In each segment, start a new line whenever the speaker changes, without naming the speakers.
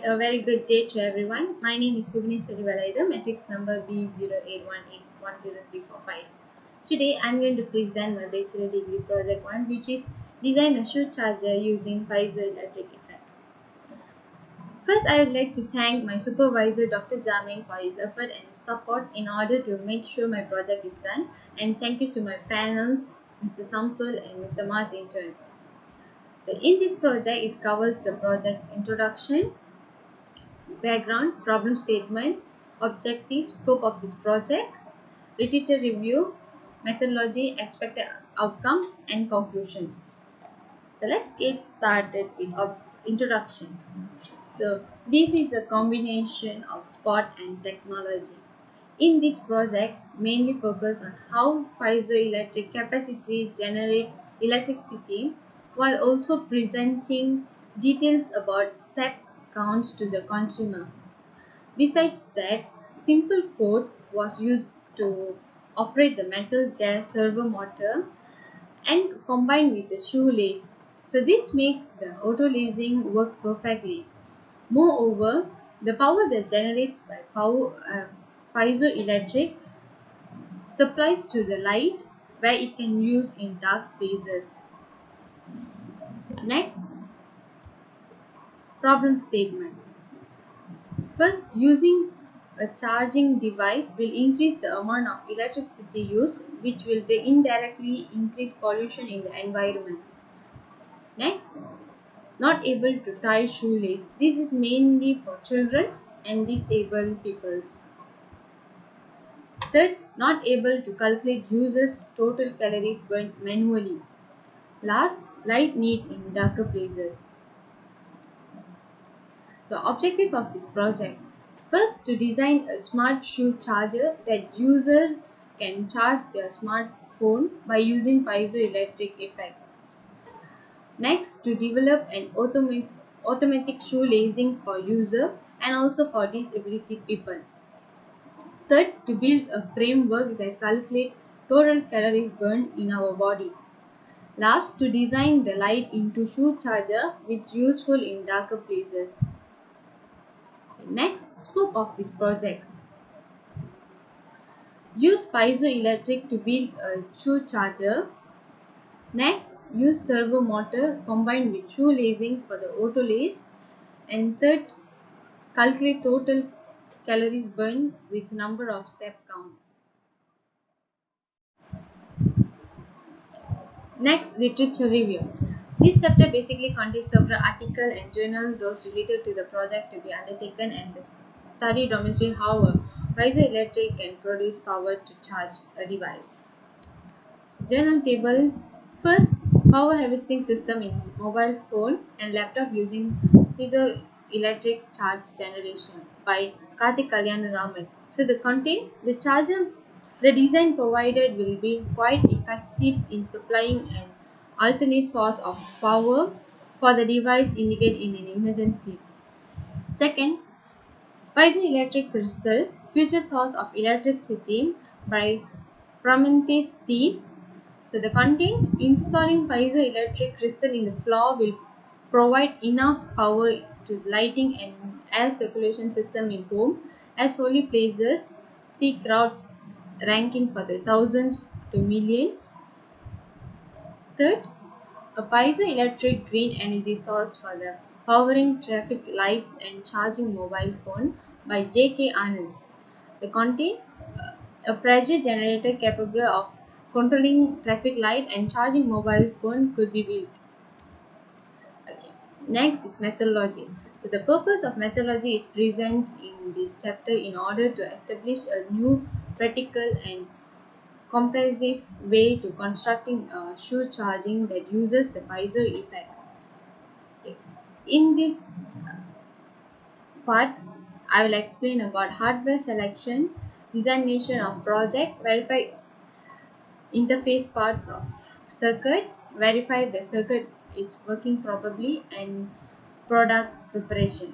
A very good day to everyone. My name is Pugni Surivalayda, matrix number B08181035. Today I'm going to present my bachelor degree project 1, which is design a shoe charger using piezoelectric effect. First, I would like to thank my supervisor Dr. Jamin for his effort and support in order to make sure my project is done, and thank you to my panels, Mr. Samsul and Mr. Martin. So in this project, it covers the project's introduction, background, problem statement, objective, scope of this project, literature review, methodology, expected outcome, and conclusion. So let's get started with introduction. So this is a combination of sport and technology. In this project, mainly focus on how piezoelectric capacity generate electricity while also presenting details about step counts to the consumer. Besides that, simple code was used to operate the metal gas servo motor and combined with the shoelace. So this makes the auto lacing work perfectly. Moreover, the power that generates by piezoelectric supplies to the light where it can use in dark places. Next, problem statement. First, using a charging device will increase the amount of electricity used, which will indirectly increase pollution in the environment. Next, not able to tie shoelace. This is mainly for children and disabled peoples. Third, not able to calculate users' total calories burnt manually. Last, light need in darker places. So objective of this project. First, to design a smart shoe charger that user can charge their smartphone by using piezoelectric effect. Next, to develop an automatic shoe lacing for user and also for disability people. Third, to build a framework that calculates total calories burned in our body. Last, to design the light into shoe charger which is useful in darker places. Next, scope of this project. Use piezoelectric to build a shoe charger. Next, use servo motor combined with shoe lacing for the auto lace. And third, calculate total calories burned with number of step count. Next, literature review. This chapter basically contains several articles and journals, those related to the project to be undertaken, and the study demonstrate how a piezoelectric can produce power to charge a device. So, journal table. First, power harvesting system in mobile phone and laptop using piezoelectric charge generation by Karthik Kalyan Raman. So the content, the charger, the design provided will be quite effective in supplying an alternate source of power for the device indicated in an emergency. Second, piezoelectric crystal, future source of electricity by Prometheus T. So the content, installing piezoelectric crystal in the floor will provide enough power to lighting and air circulation system in home as holy places see crowds ranking for the thousands to millions. Third, a piezoelectric green energy source for the powering traffic lights and charging mobile phone by J.K. Anand. The content, a pressure generator capable of controlling traffic light and charging mobile phone could be built. Okay. Next is methodology. So the purpose of methodology is present in this chapter in order to establish a new practical and comprehensive way to constructing a shoe charging that uses the piezo effect. Okay. In this part, I will explain about hardware selection, designation of project, verify interface parts of circuit, verify the circuit is working properly, and product preparation.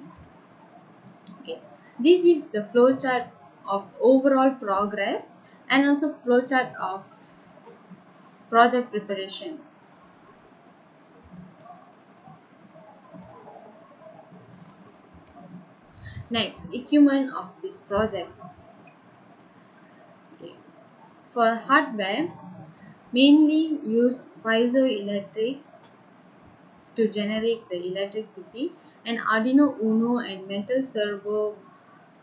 Okay, this is the flowchart of overall progress and also flowchart of project preparation. Next, equipment of this project. Okay. For hardware, mainly used piezoelectric to generate the electricity, and Arduino Uno and metal servo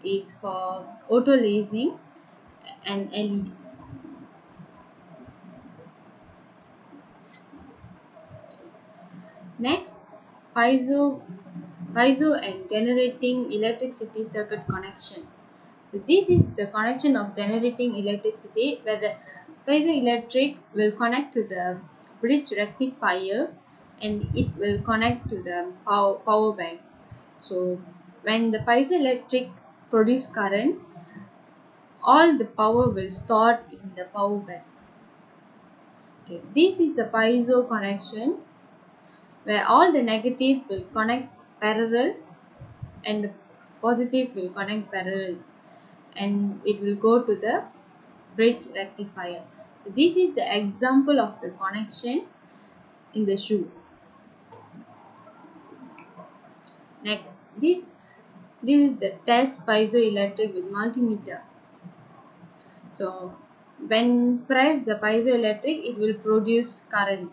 is for auto lasing and LED. Next, piezo, piezo and generating electricity circuit connection. So this is the connection of generating electricity, where the piezoelectric will connect to the bridge rectifier and it will connect to the power bank. So when the piezoelectric produce current, all the power will stored in the power bank. Okay, this is the piezo connection, where all the negative will connect parallel and the positive will connect parallel, and it will go to the bridge rectifier. So this is the example of the connection in the shoe. Next, this is the test piezoelectric with multimeter. So when press the piezoelectric, it will produce current.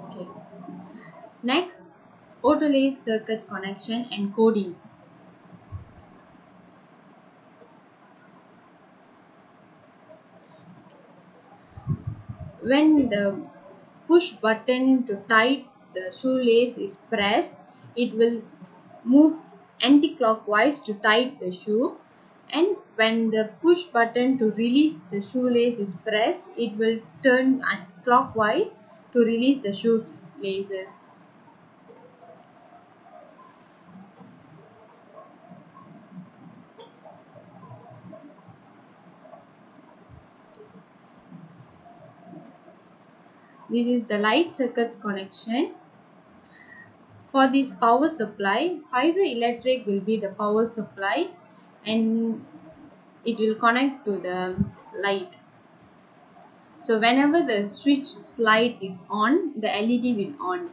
Okay. Next, autolace circuit connection and coding. When the push button to tighten the shoelace is pressed, it will move anti-clockwise to tighten the shoe, and when the push button to release the shoelace is pressed, it will turn clockwise to release the shoelaces. This is the light circuit connection. For this power supply, piezoelectric will be the power supply, and it will connect to the light. So whenever the switch slide is on, the LED will on.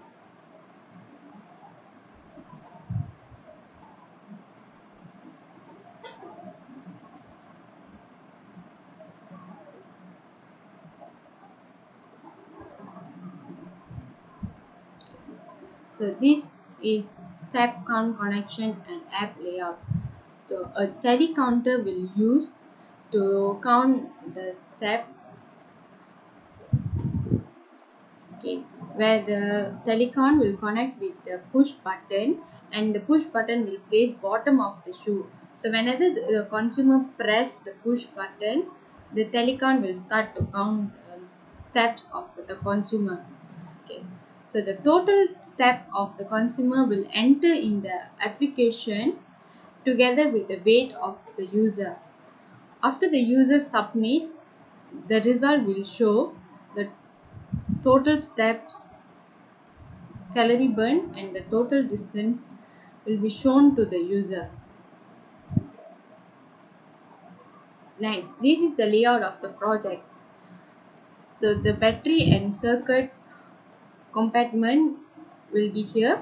So this is step count connection and app layout. So a tally counter will use to count the step, okay, where the telecount will connect with the push button, and the push button will place bottom of the shoe. So whenever the consumer press the push button, the telecount will start to count the steps of the consumer. Okay, so the total step of the consumer will enter in the application together with the weight of the user. After the user submit, the result will show the total steps, calorie burn, and the total distance will be shown to the user. Next, this is the layout of the project. So the battery and circuit compartment will be here,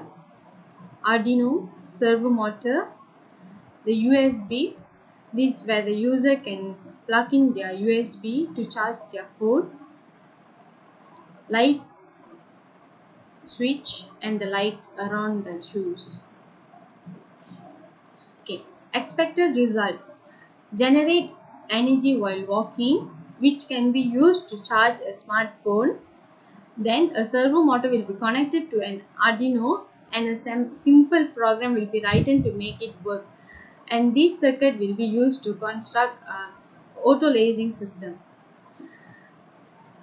Arduino, servo motor, the USB, this where the user can plug in their USB to charge their phone, light switch, and the lights around the shoes. Okay, expected result: generate energy while walking, which can be used to charge a smartphone. Then a servo motor will be connected to an Arduino, and a simple program will be written to make it work. And this circuit will be used to construct a auto lasing system.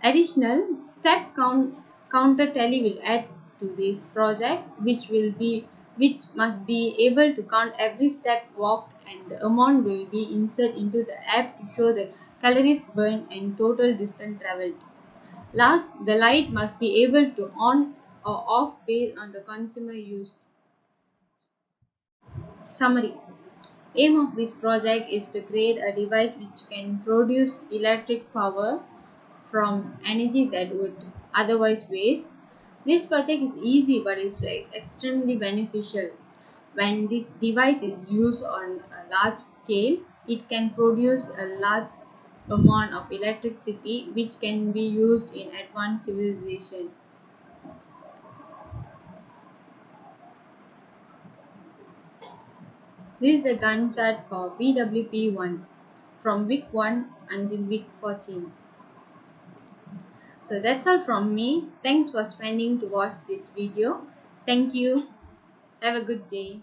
Additional step counter tally will add to this project, which must be able to count every step walked, and the amount will be inserted into the app to show the calories burned and total distance traveled. Last, the light must be able to on or off based on the consumer used. Summary: aim of this project is to create a device which can produce electric power from energy that would otherwise waste. This project is easy but is extremely beneficial. When this device is used on a large scale, it can produce a large amount of electricity which can be used in advanced civilization. This is the Gantt chart for BWP1 from week 1 until week 14. So that's all from me. Thanks for spending to watch this video. Thank you. Have a good day.